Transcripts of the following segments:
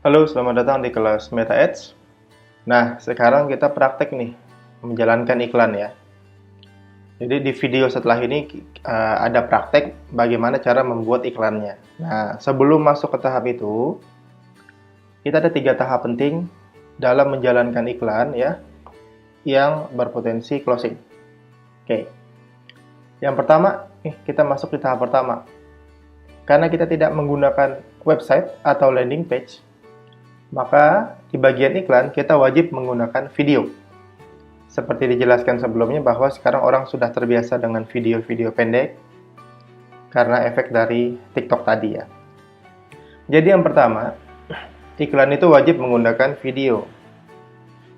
Halo, selamat datang di kelas Meta Ads. Nah, sekarang kita praktek nih, menjalankan iklan ya. Jadi di video setelah ini ada praktek bagaimana cara membuat iklannya. Nah, sebelum masuk ke tahap itu, kita ada 3 tahap penting dalam menjalankan iklan ya, yang berpotensi closing. Oke, yang pertama, kita masuk di tahap pertama. Karena kita tidak menggunakan website atau landing page, maka di bagian iklan kita wajib menggunakan video. Seperti dijelaskan sebelumnya bahwa sekarang orang sudah terbiasa dengan video-video pendek karena efek dari TikTok tadi ya. Jadi yang pertama, iklan itu wajib menggunakan video.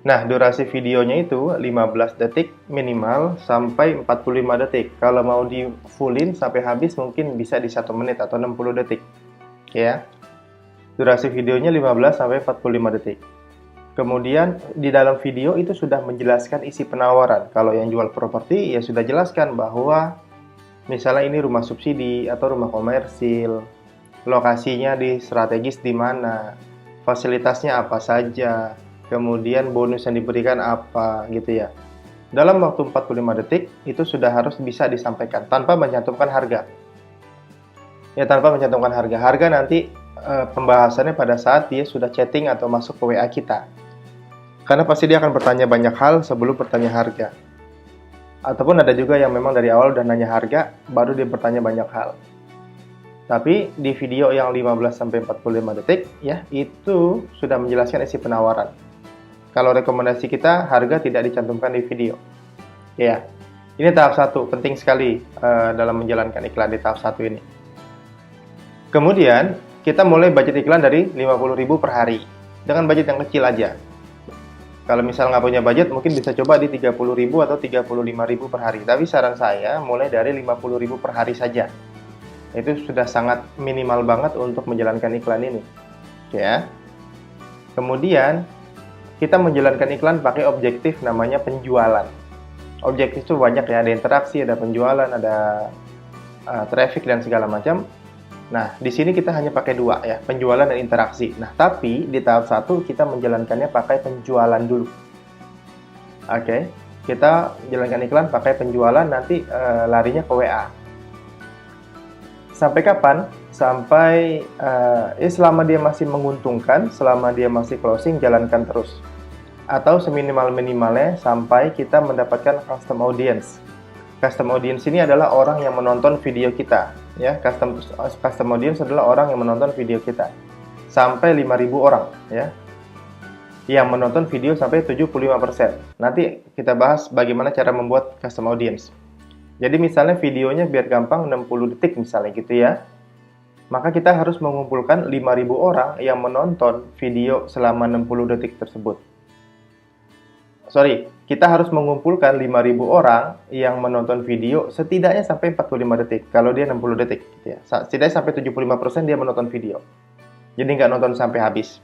Nah, durasi videonya itu 15 detik minimal sampai 45 detik. Kalau mau di fullin sampai habis mungkin bisa di 1 menit atau 60 detik. Ya. Durasi videonya 15 sampai 45 detik. Kemudian di dalam video itu sudah menjelaskan isi penawaran. Kalau yang jual properti ya sudah jelaskan bahwa misalnya ini rumah subsidi atau rumah komersil, lokasinya di strategis di mana, fasilitasnya apa saja, kemudian bonus yang diberikan apa gitu ya. Dalam waktu 45 detik itu sudah harus bisa disampaikan tanpa mencantumkan harga. Ya, tanpa mencantumkan harga. Harga nanti pembahasannya pada saat dia sudah chatting atau masuk ke WA kita. Karena pasti dia akan bertanya banyak hal sebelum bertanya harga. Ataupun ada juga yang memang dari awal udah nanya harga, baru dia bertanya banyak hal. Tapi di video yang 15-45 detik, ya itu sudah menjelaskan isi penawaran. Kalau rekomendasi kita, harga tidak dicantumkan di video. Ya, ini tahap 1, penting sekali dalam menjalankan iklan di tahap 1 ini. Kemudian, kita mulai budget iklan dari 50.000 per hari. Dengan budget yang kecil aja. Kalau misal nggak punya budget, mungkin bisa coba di 30.000 atau 35.000 per hari. Tapi saran saya, mulai dari 50.000 per hari saja. Itu sudah sangat minimal banget untuk menjalankan iklan ini. Ya. Kemudian, kita menjalankan iklan pakai objektif namanya penjualan. Objektif itu banyak ya, ada interaksi, ada penjualan, ada traffic dan segala macam. Nah, di sini kita hanya pakai 2 ya, penjualan dan interaksi. Nah, tapi di tahap 1 kita menjalankannya pakai penjualan dulu. Oke, kita jalankan iklan pakai penjualan, nanti larinya ke WA. Sampai kapan? Sampai selama dia masih menguntungkan, selama dia masih closing, jalankan terus. Atau seminimal-minimalnya sampai kita mendapatkan custom audience. Custom audience ini adalah orang yang menonton video kita. Ya, custom audience adalah orang yang menonton video kita. Sampai 5.000 orang ya. Yang menonton video sampai 75%. Nanti kita bahas bagaimana cara membuat custom audience. Jadi misalnya videonya biar gampang 60 detik misalnya gitu ya. Maka kita harus mengumpulkan 5.000 orang yang menonton video selama 60 detik tersebut. Kita harus mengumpulkan 5.000 orang yang menonton video setidaknya sampai 45 detik. Kalau dia 60 detik gitu ya. Setidaknya sampai 75% dia menonton video. Jadi nggak nonton sampai habis.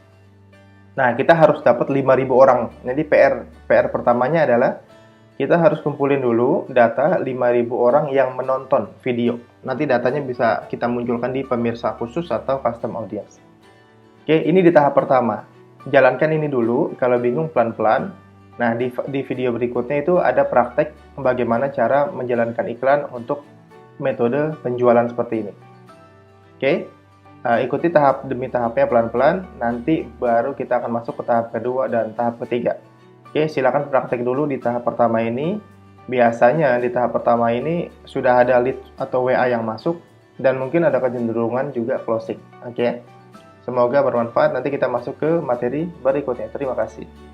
Nah, kita harus dapat 5.000 orang. Jadi PR pertamanya adalah kita harus kumpulin dulu data 5.000 orang yang menonton video. Nanti datanya bisa kita munculkan di pemirsa khusus atau custom audience. Oke, ini di tahap pertama. Jalankan ini dulu, kalau bingung pelan-pelan. Nah, di video berikutnya itu ada praktek bagaimana cara menjalankan iklan untuk metode penjualan seperti ini. Oke, ikuti tahap demi tahapnya pelan-pelan, nanti baru kita akan masuk ke tahap kedua dan tahap ketiga. Oke, silakan praktek dulu di tahap pertama ini. Biasanya di tahap pertama ini sudah ada lead atau WA yang masuk, dan mungkin ada kecenderungan juga closing. Oke, semoga bermanfaat. Nanti kita masuk ke materi berikutnya. Terima kasih.